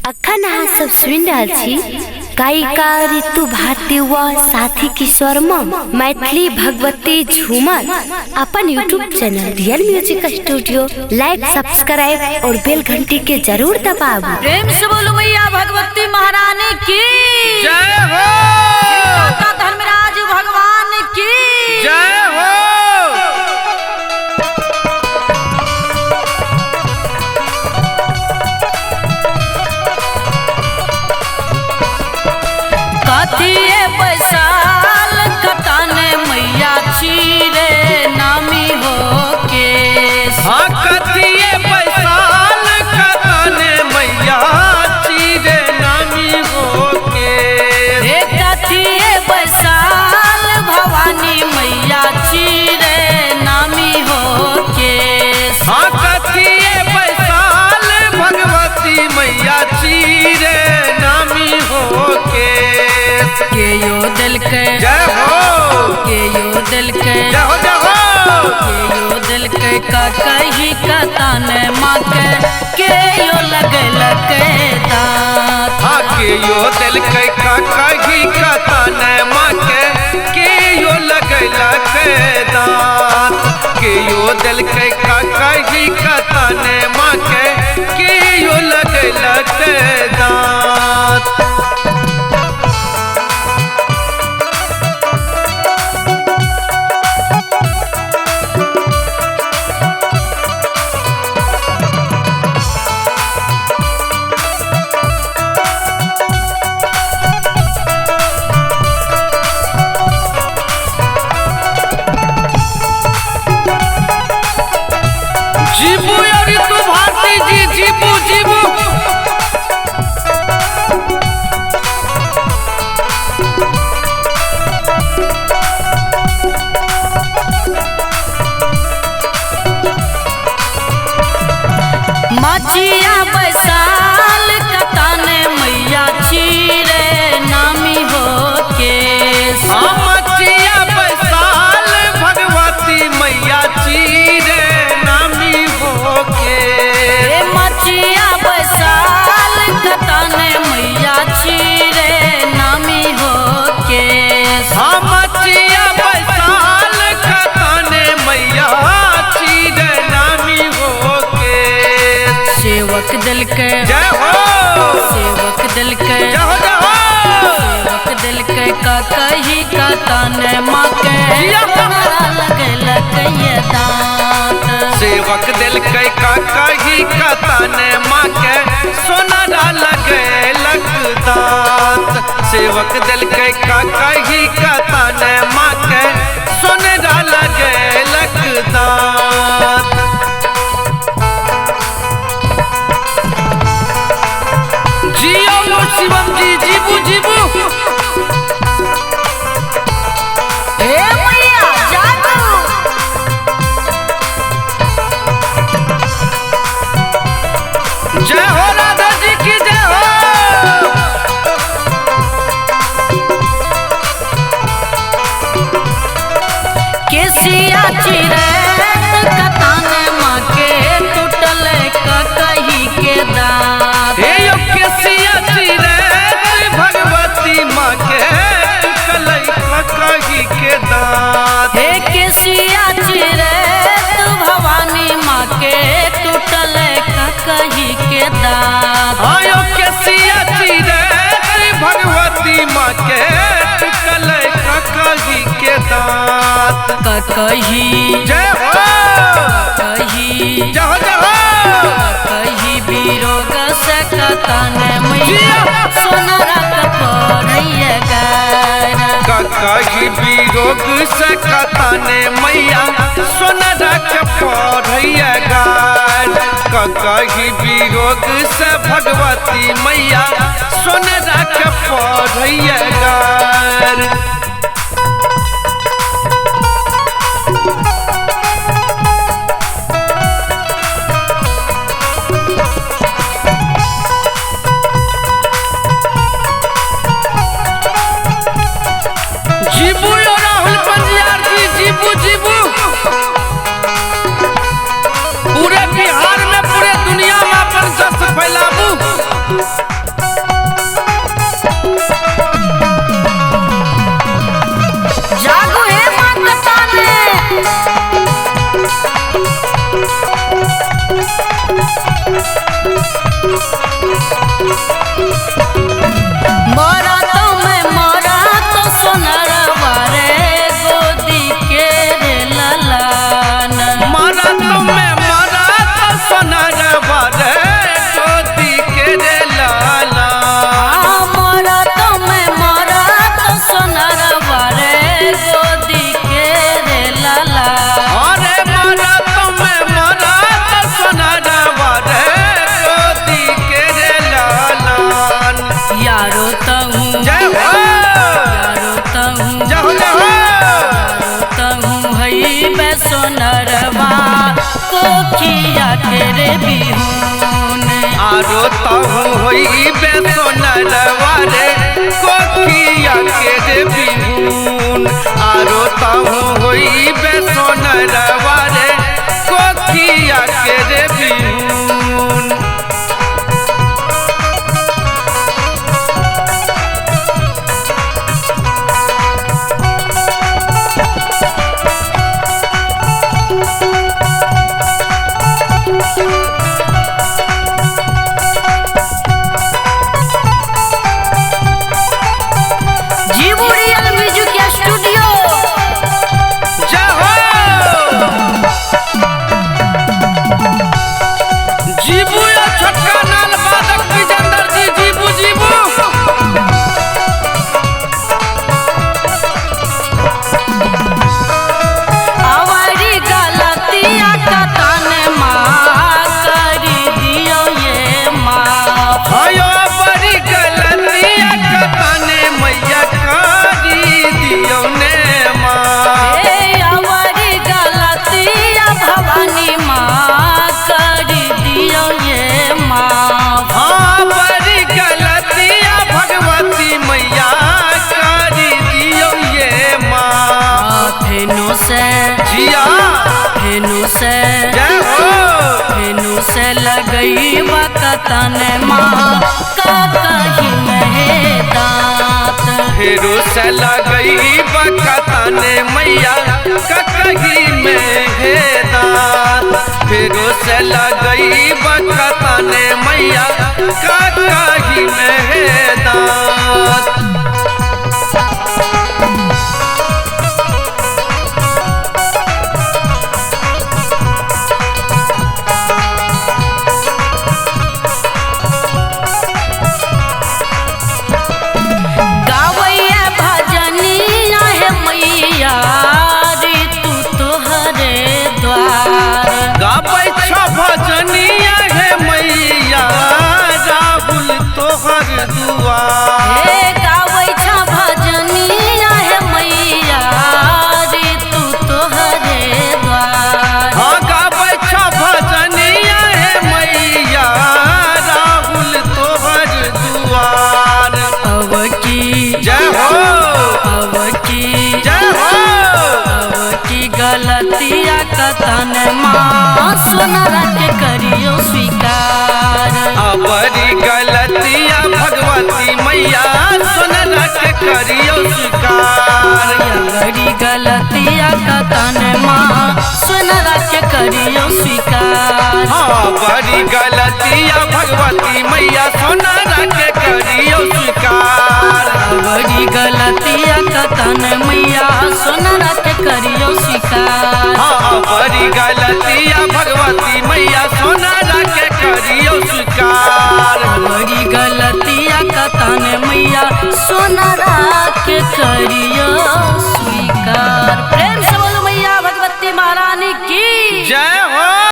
अखन अहाँ सब सुनि रहल छी गायिका ऋतु भारती व साथी की स्वर में मैथिली भगवती झूमर अपन YouTube channel real music studio like subscribe और बेल घंटी के जरूर दबाओ। प्रेम से बोलो मैया भगवती महारानी की जय हो। माता धर्मराज भगवान की जय हो। कतिए बैसाल कताने मैया चीरे नामी हो के हाँ कतिए बैसाल कताने मैया चीरे नामी हो के हे कतिए बैसाल भवानी मैया चीरे नामी हो के हाँ कतिए बैसाल भगवती मैया चीरे नामी हो के यो दिल के जय हो। के यो दिल के जय हो जय हो। के यो दिल के कही कताने माँ के यो लगल के दांत हाँ के यो दिल के कही कताने माँ के यो लगैला के दांत के यो दिल के कही कताने माँ के यो लगैला के दांत। जीबू यारी तू भारती जी जीबू जीबू मचिया बैसाल कताने मैया चीरे नामी हो के हाँ मचिया बैसाल भगवती मैया चीरे नामी हो के मचिया बैसाल कताने मैया चीरे नामी हो के हाँ मचिया बैसाल कताने मैया चीरे नामी हो के सेवक दिल के जय हो। सेवक दिल के जय हो जय हो। सेवक दिल के कही कताने माँ के नारा लगल के दांत सेवक दिल के कही कताने माँ के सोनारा लगे लगदात सेवक दिल के कही कताने माँ के सोनारा लगे लगदात। जियो मोर शिवम जी जीबू जीबू हे मैया जागो जय हो राधा जी की जय हो। केसिया चिरे कताने माँ के टूटल कही के दांत हे यो केसिया चिरे भगवती माँ के टूटल कही के दांत हे केसिया चिरे भवानी माँ के टूटल कही के दांत आयो केसिया चिरे भगवती माँ के टूटल कही के दांत कही जय हो। कही जय हो जय हो। कही बीरोग से कताने मैया जिया। सोनारा कपड़ैया गार कही बिरोग से कताने मैया सोनारा के पढ़ैया गार कही बिरोग से भगवती मैया सोनारा के पढ़ैया गार। जीबू यो राहुल पंजियार जी जीबू जीबू पूरे बिहार में पूरे दुनिया में अपन जस फैलाबू। बिहुन आरो तहु होई बेसोनरवा रे कोखिया के रे बिहुन आरो तहु होई बेसोनरवा रे कोखिया के रे बिहुन फेनु से लगई बकतन माँ का कही में दांत फेरू से लगई बकतन मैया का कही में हे दांत फेरू से लगई बकतन मैया का कही में हे दांत भजनिया है मैया राहुल तोहर दुआर गावै छ भजनिया है मैया रे तू तोहरे द्वार हाँ गावै छ भजनिया है मैया राहुल तोहर दुआर अब की जय हो अब की जय हो अब की गलतिया कतन माँ सोनारा के करियो स्वीकार बड़ी गलतिया भगवती मैया सोनारा के करियो स्वीकार बड़ी गलतिया कतन माँ सोनारा के करियो स्वीकार हाँ बड़ी गलतिया भगवती मैया सोनारा के करियो स्वीकार बड़ी गलतिया कतन मैया सोनारा के करियो स्वीकार हाँ बड़ी गलतिया भगवती मैया सोनारा के